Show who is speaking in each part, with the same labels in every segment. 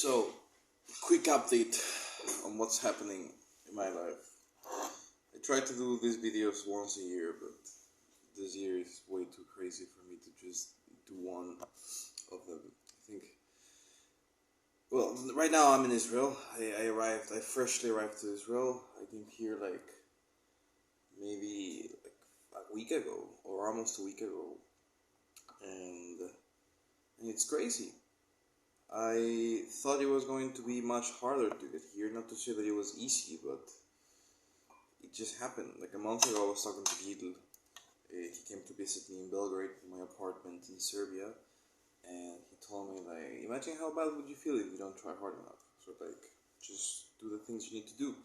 Speaker 1: So, quick update on what's happening in my life. I try to do these videos once a year, but this year is way too crazy for me to just do one of them. I think. Well, right now I'm in Israel. I freshly arrived to Israel. I came here maybe a week ago, or almost a week ago, and it's crazy. I thought it was going to be much harder to get here. Not to say that it was easy, but it just happened. Like a month ago, I was talking to Gidl. He came to visit me in Belgrade, in my apartment in Serbia, and he told me, like, imagine how bad would you feel if you don't try hard enough. So, like, just do the things you need to do.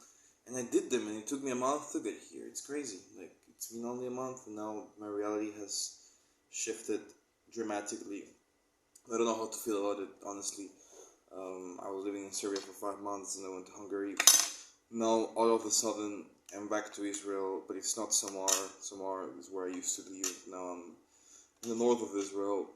Speaker 1: And I did them, and it took me a month to get here. It's crazy. Like, it's been only a month, and now my reality has shifted dramatically. I don't know how to feel about it, honestly. I was living in Serbia for 5 months, and I went to Hungary. Now, all of a sudden, I'm back to Israel, but it's not Samar. Samar is where I used to live. Now I'm in the north of Israel.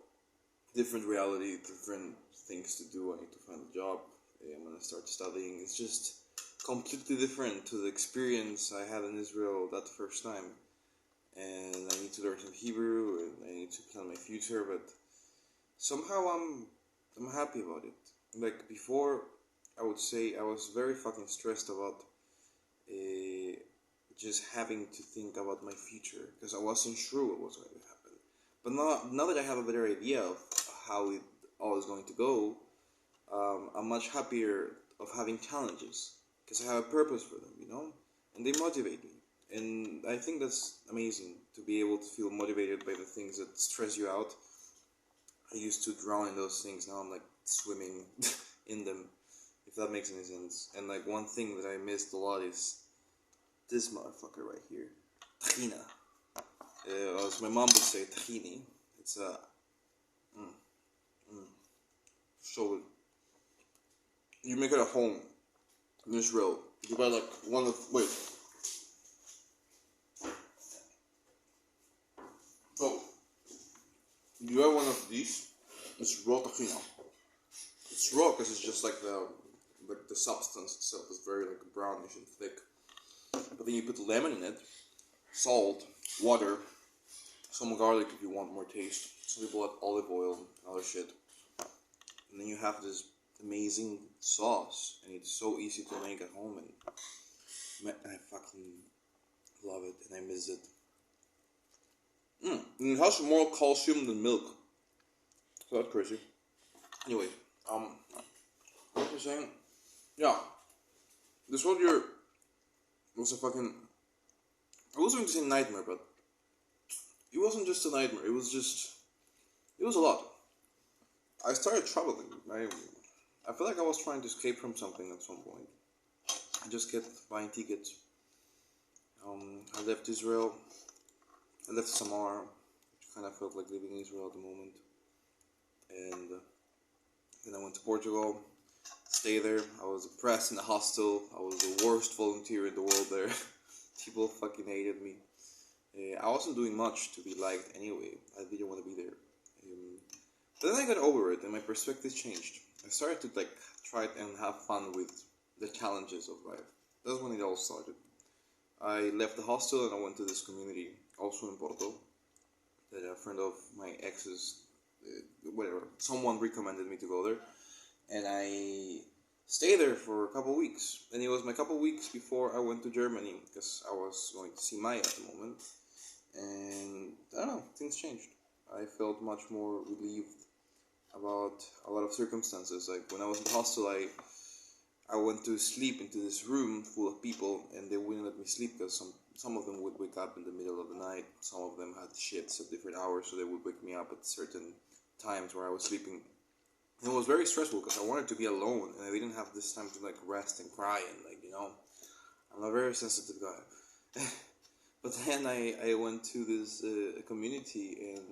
Speaker 1: Different reality, different things to do. I need to find a job. I'm gonna start studying. It's just completely different to the experience I had in Israel that first time. And I need to learn some Hebrew, and I need to plan my future, but somehow I'm happy about it. Like before, I would say I was very fucking stressed about just having to think about my future because I wasn't sure what was going to happen. But now that I have a better idea of how it all is going to go, I'm much happier of having challenges because I have a purpose for them, and they motivate me. And I think that's amazing to be able to feel motivated by the things that stress you out. I used to drown in those things. Now I'm like swimming in them, if that makes any sense. And like one thing that I missed a lot is this motherfucker right here, tahina. As my mom would say, tahini. It's a so you make it at home in Israel. You buy like so you buy one of these. It's raw tahina. It's raw because it's just like the substance itself is very like brownish and thick. But then you put lemon in it, salt, water, some garlic if you want more taste. Some people add olive oil and other shit. And then you have this amazing sauce, and it's so easy to make at home, and I fucking love it, and I miss it. And it has more calcium than milk. So that's crazy. Anyway, what was I saying? Yeah, this was a fucking, I was going to say nightmare, but it wasn't just a nightmare, it was a lot. I started traveling. I feel like I was trying to escape from something at some point. I just kept buying tickets. I left Israel. I left Samar, which kind of felt like living in Israel at the moment. And then I went to Portugal, stayed there. I was oppressed in a hostel. I was the worst volunteer in the world there. People fucking hated me. I wasn't doing much to be liked anyway. I didn't want to be there. But then I got over it and my perspective changed. I started to try and have fun with the challenges of life. That's when it all started. I left the hostel and I went to this community, also in Porto, that a friend of my ex's, someone recommended me to go there. And I stayed there for a couple weeks. And it was my couple weeks before I went to Germany because I was going to see Maya at the moment. And I don't know, things changed. I felt much more relieved about a lot of circumstances. Like when I was in the hostel, I went to sleep into this room full of people, and they wouldn't let me sleep because some of them would wake up in the middle of the night. Some of them had shifts at different hours, so they would wake me up at certain times where I was sleeping. And it was very stressful because I wanted to be alone, and I didn't have this time to rest and cry and I'm a very sensitive guy. But then I went to this community, and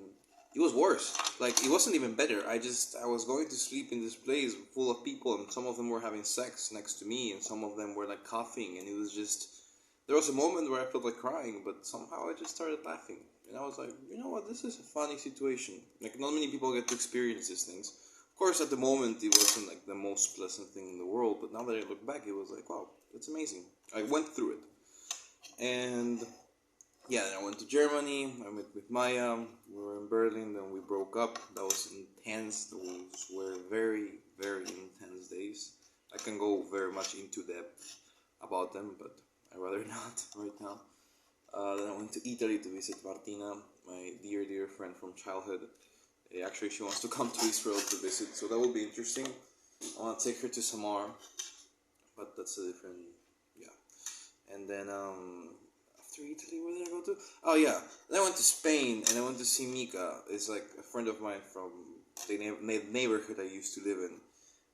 Speaker 1: it was worse. It wasn't even better. I was going to sleep in this place full of people, and some of them were having sex next to me, and some of them were coughing, and it was just, there was a moment where I felt like crying, but somehow I just started laughing. And I was like, you know what, this is a funny situation. Not many people get to experience these things. Of course, at the moment, it wasn't like the most pleasant thing in the world, but now that I look back, it was like, wow, it's amazing. I went through it. And yeah, then I went to Germany. I met with Maya. We were in Berlin. Then we broke up. That was intense. Those were very, very intense days. I can go very much into depth about them, but I'd rather not right now. Then I went to Italy to visit Martina, my dear, dear friend from childhood. Actually, she wants to come to Israel to visit, so that will be interesting. I want to take her to Samar, but that's a different, yeah. And then after Italy, where did I go to? Oh yeah, then I went to Spain and I went to see Mika. It's like a friend of mine from the neighborhood I used to live in.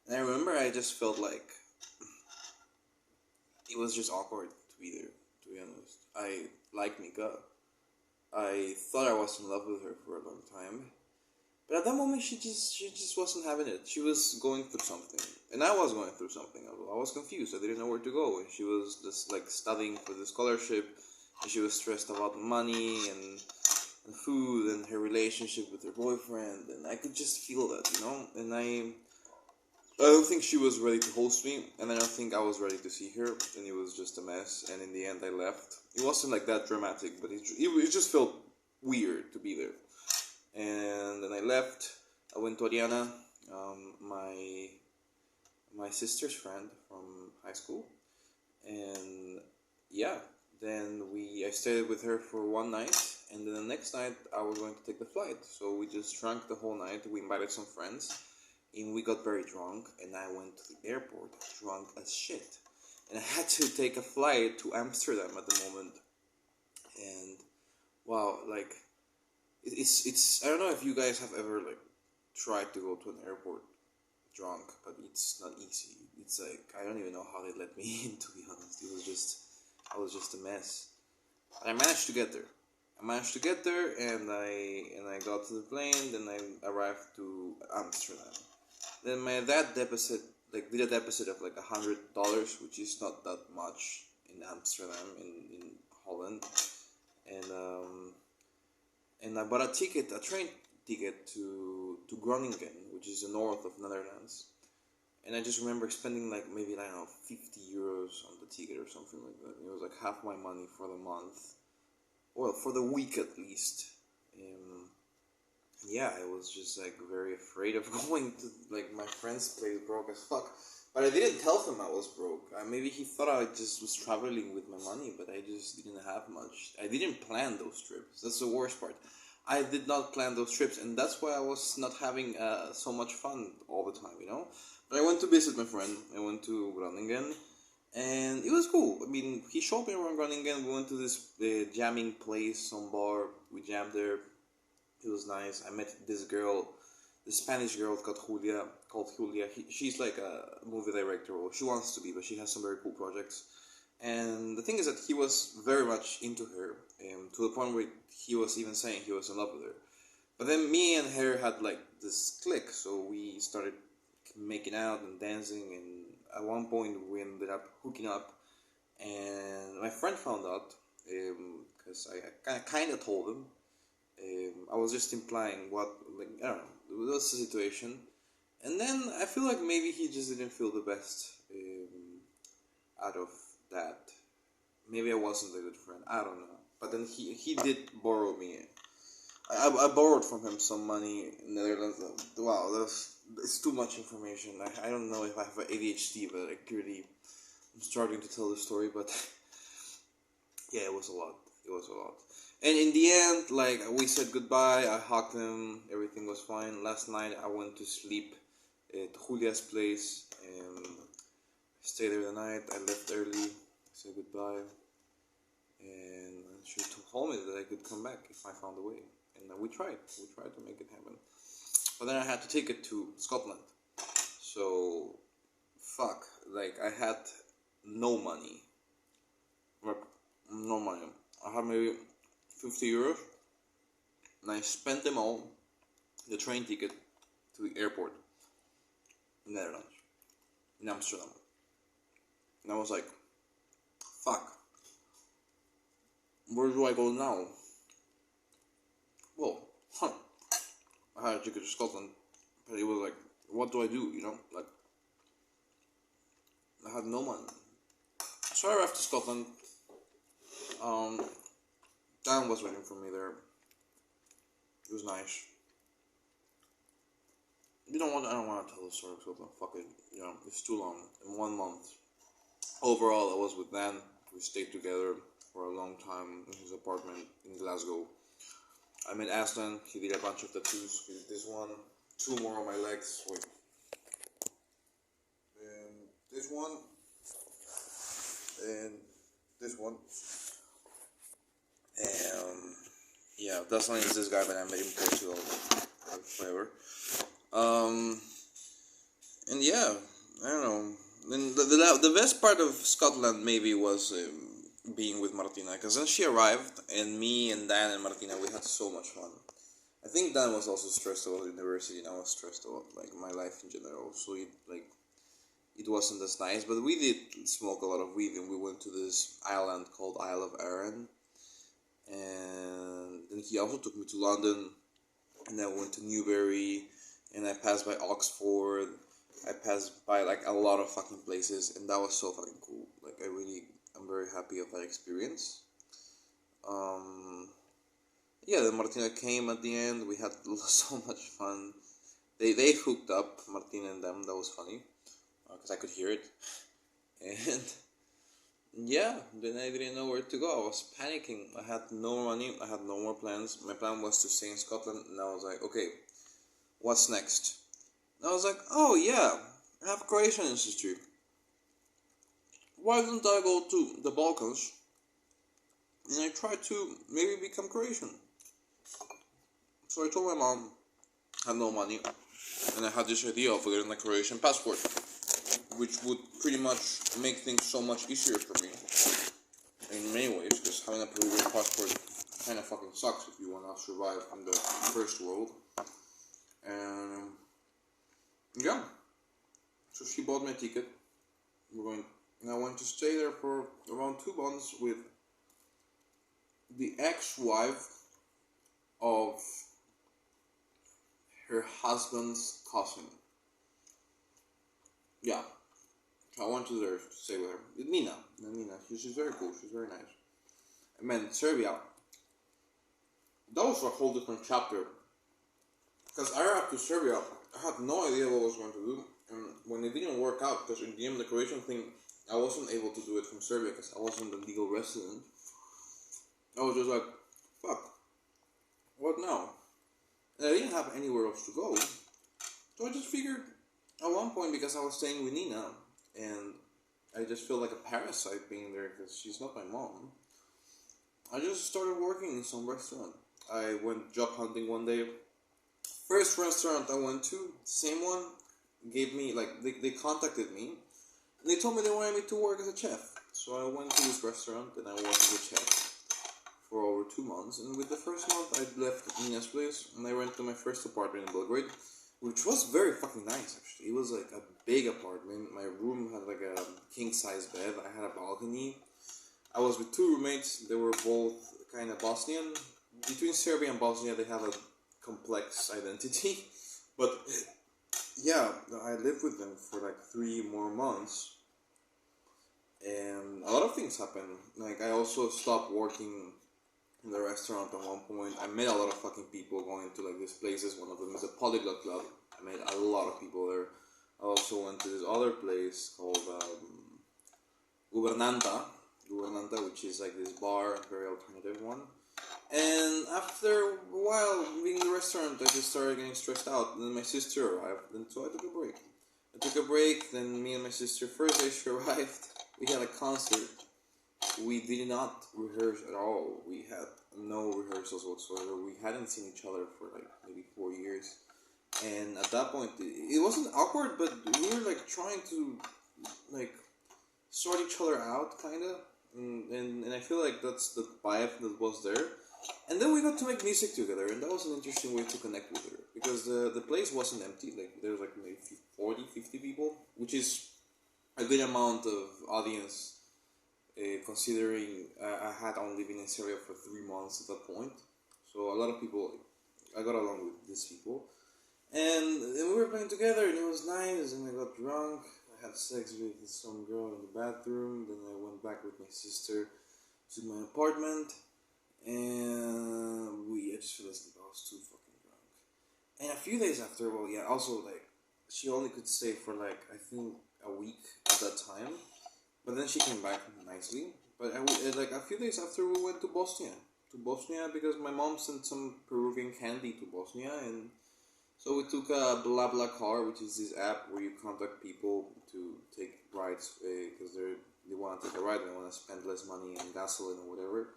Speaker 1: And I remember I just felt like it was just awkward to be there. To be honest, I like Mika. I thought I was in love with her for a long time. But at that moment, she just wasn't having it. She was going through something, and I was going through something as well. I was confused. I didn't know where to go. And she was just like studying for the scholarship, and she was stressed about money and food and her relationship with her boyfriend, and I could just feel that, you know. And I don't think she was ready to host me, and I don't think I was ready to see her, and it was just a mess. And in the end, I left. It wasn't like that dramatic, but it just felt weird to be there. And then I left. I went to Ariana, my sister's friend from high school, and yeah. Then I stayed with her for one night, and then the next night I was going to take the flight. So we just drank the whole night. We invited some friends, and we got very drunk. And I went to the airport drunk as shit, and I had to take a flight to Amsterdam at the moment. And wow, like it's I don't know if you guys have ever like tried to go to an airport drunk, but it's not easy. It's like I don't even know how they let me in. To be honest, I was just a mess. But I managed to get there. I managed to get there, and I got to the plane. Then I arrived to Amsterdam. Then my dad did a deposit of like $100, which is not that much in Amsterdam in Holland, and I bought a train ticket to Groningen, which is the north of Netherlands. And I just remember spending like maybe I don't know €50 on the ticket or something like that. It was like half my money for the month, well for the week at least. Um, yeah, I was just like very afraid of going to like my friend's place broke as fuck. But I didn't tell him I was broke. Maybe he thought I just was traveling with my money, but I just didn't have much. I didn't plan those trips. That's the worst part. I did not plan those trips, and that's why I was not having so much fun all the time, you know? But I went to visit my friend. I went to Groningen, and it was cool. I mean, he showed me around Groningen. We went to this jamming place, some bar. We jammed there. It was nice. I met this girl, the Spanish girl called Julia. She's like a movie director, or she wants to be, but she has some very cool projects. And the thing is that he was very much into her, to the point where he was even saying he was in love with her. But then me and her had like this click, so we started making out and dancing, and at one point we ended up hooking up. And my friend found out because I kind of told him. I was just implying what, like, I don't know, it was the situation. And then I feel like maybe he just didn't feel the best out of that. Maybe I wasn't a good friend, I don't know. But then he did borrow me. I borrowed from him some money in the Netherlands. Wow, it's too much information. I don't know if I have ADHD, but I clearly I'm starting to tell the story. But yeah, it was a lot. It was a lot. And in the end, like, we said goodbye. I hugged him. Everything was fine. Last night, I went to sleep at Julia's place. And stayed there the night. I left early. Said goodbye. And she told me that I could come back if I found a way. And we tried. We tried to make it happen. But then I had to take it to Scotland. So, fuck. Like, I had no money. Like, no money. I had maybe €50, and I spent them all the train ticket to the airport in Netherlands, in Amsterdam. And I was like, fuck, where do I go now? Well, I had a ticket to Scotland, but it was like what do I do? Like I had no money. So I arrived to Scotland. Um, Dan was waiting for me there. It was nice. You know what? I don't want to tell the story of Scotland. Fuck it. It's too long. In 1 month. Overall, I was with Dan. We stayed together for a long time in his apartment in Glasgow. I met Aslan. He did a bunch of tattoos. He did this one. 2 more on my legs. Wait. And this one. And this one. And yeah, that's not this guy, but I met him in Portugal. Whatever. And yeah, I don't know. And the best part of Scotland maybe was being with Martina, because then she arrived, and me and Dan and Martina, we had so much fun. I think Dan was also stressed about university, and I was stressed about like my life in general. So it wasn't as nice, but we did smoke a lot of weed, and we went to this island called Isle of Arran, and then he also took me to London, and then went to Newbury, and I passed by Oxford. I passed by like a lot of fucking places, and that was so fucking cool. Like I'm very happy of that experience. Yeah, then Martina came at the end. We had so much fun. They hooked up, Martina and them. That was funny because I could hear it, and yeah, then I didn't know where to go. I was panicking. I had no money. I had no more plans. My plan was to stay in Scotland, and I was like, okay, what's next? And I was like, oh yeah, I have Croatian ancestry. Why don't I go to the Balkans and I try to maybe become Croatian? So I told my mom I had no money, and I had this idea of getting a Croatian passport, which would pretty much make things so much easier for me in many ways, because having a Peruvian passport kind of fucking sucks if you want to survive in the first world. And yeah, so she bought me a ticket. And I went to stay there for around 2 months with the ex-wife of her husband's cousin. Yeah, so I went to there to stay with her. Nina. She's very cool. She's very nice. And then Serbia. That was a whole different chapter. Because I arrived to Serbia, I had no idea what I was going to do. And when it didn't work out, because in the end the Croatian thing, I wasn't able to do it from Serbia because I wasn't a legal resident. I was just like, fuck, what now? And I didn't have anywhere else to go. So I just figured at one point, because I was staying with Nina, and I just feel like a parasite being there because she's not my mom, I just started working in some restaurant. I went job hunting one day. First restaurant I went to, same one, gave me, like, they contacted me, and they told me they wanted me to work as a chef. So I went to this restaurant, and I worked as a chef for over 2 months. And with the first month, I left Nina's place, and I went to my first apartment in Belgrade, which was very fucking nice, actually. It was, like, a big apartment. My room had, like, a king-size bed. I had a balcony. I was with 2 roommates. They were both kind of Bosnian. Between Serbia and Bosnia, they have a complex identity. But yeah, I lived with them for like 3 more months, and a lot of things happened. Like, I also stopped working in the restaurant at one point. I met a lot of fucking people going to like these places. One of them is a polyglot club. I met a lot of people there. I also went to this other place called Gubernanta, which is like this bar, a very alternative one. And after a while being in the restaurant, I just started getting stressed out. And then my sister arrived, and so I took a break. Then me and my sister, first day she arrived, we had a concert. We did not rehearse at all. We had no rehearsals whatsoever. We hadn't seen each other for like maybe 4 years. And at that point, it wasn't awkward, but we were like trying to like sort each other out, kind of. And I feel like that's the vibe that was there. And then we got to make music together, and that was an interesting way to connect with her, because the place wasn't empty. Like, there was like maybe 40, 50 people, which is a good amount of audience, considering I had only been in Syria for 3 months at that point. So a lot of people, I got along with these people. And then we were playing together, and it was nice. And I got drunk. I had sex with some girl in the bathroom. Then I went back with my sister to my apartment, and I just fell asleep. I was too fucking drunk. And a few days after, well, yeah, also like she only could stay for like I think a week at that time, but then she came back nicely. But like a few days after, we went to Bosnia. To Bosnia because my mom sent some Peruvian candy to Bosnia, and so we took a BlaBlaCar, which is this app where you contact people to take rides because they want to take a ride, they want to spend less money on gasoline or whatever,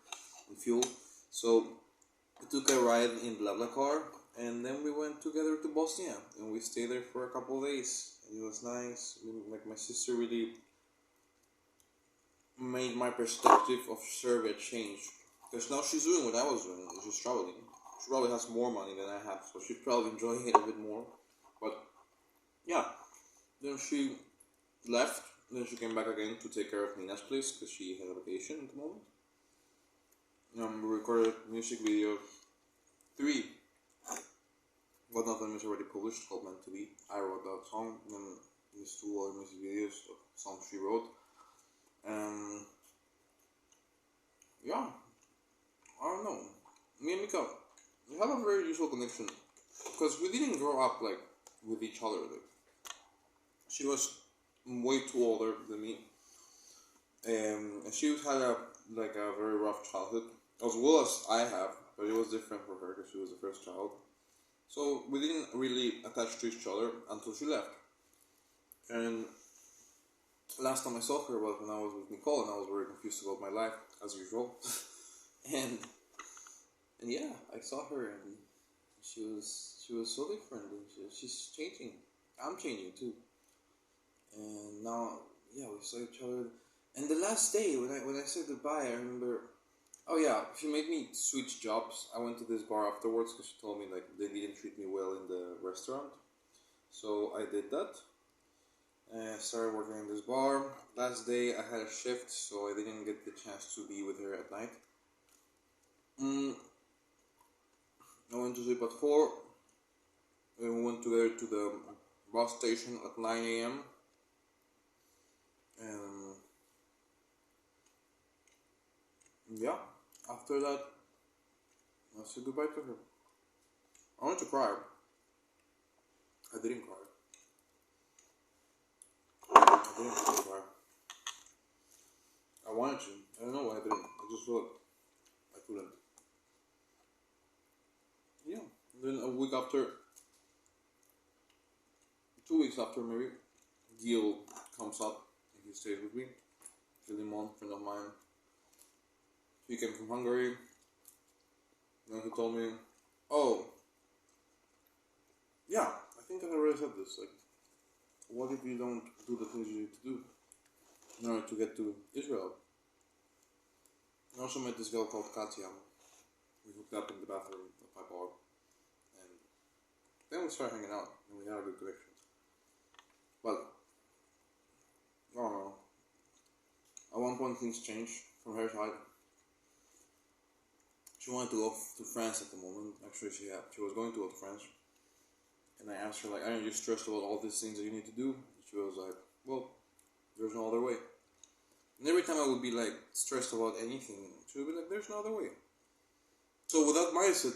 Speaker 1: and fuel. So we took a ride in BlaBlaCar, and then we went together to Bosnia, and we stayed there for a couple of days, and it was nice. Like my sister really made my perspective of Serbia change, because now she's doing what I was doing, she's traveling. She probably has more money than I have, so she'd probably enjoy it a bit more. But yeah, then she left. Then she came back again to take care of Nina's place because she had a vacation at the moment. We recorded music video 3. One of them is already published, called Meant to Be. I wrote that song, and these 2 other music videos of songs she wrote. Yeah, I don't know. Me and Mika, we have a very usual connection because we didn't grow up like with each other. Like, she was way too older than me, and she had a very rough childhood, as well as I have, but it was different for her because she was the first child. So we didn't really attach to each other until she left. And last time I saw her was when I was with Nicole, and I was very confused about my life as usual. and yeah, I saw her, and she was so different, and she's changing. I'm changing too. And now, yeah, we saw each other. And the last day when I said goodbye, I remember. Oh yeah, she made me switch jobs. I went to this bar afterwards because she told me like they didn't treat me well in the restaurant. So I did that. I started working in this bar. Last day I had a shift, so I didn't get the chance to be with her at night. I went to sleep at 4. Then we went together to the bus station at 9 a.m. And yeah, after that, I said goodbye to her. I wanted to cry. I didn't cry. I didn't cry. I wanted to. I don't know why I didn't. I just thought I couldn't. Yeah. Then a week after, 2 weeks after maybe, Gil comes up and he stays with me. Filimon, friend of mine. He came from Hungary. And he told me, oh, yeah, I think I already said this. Like, what if you don't do the things you need to do in order to get to Israel? I also met this girl called Katya. We hooked up in the bathroom of my bar. And then we started hanging out, and we had a good connection. But, I don't know. At one point things changed from her side. She wanted to go to France at the moment. Actually, she was going to go to France. And I asked her, like, aren't you stressed about all these things that you need to do? She was like, well, there's no other way. And every time I would be, like, stressed about anything, she would be like, there's no other way. So with that mindset,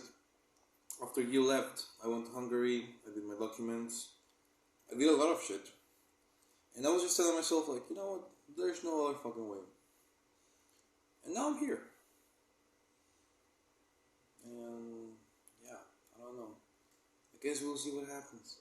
Speaker 1: after you left, I went to Hungary, I did my documents, I did a lot of shit. And I was just telling myself, like, you know what, there's no other fucking way. And now I'm here. And, yeah, I don't know. I guess we'll see what happens.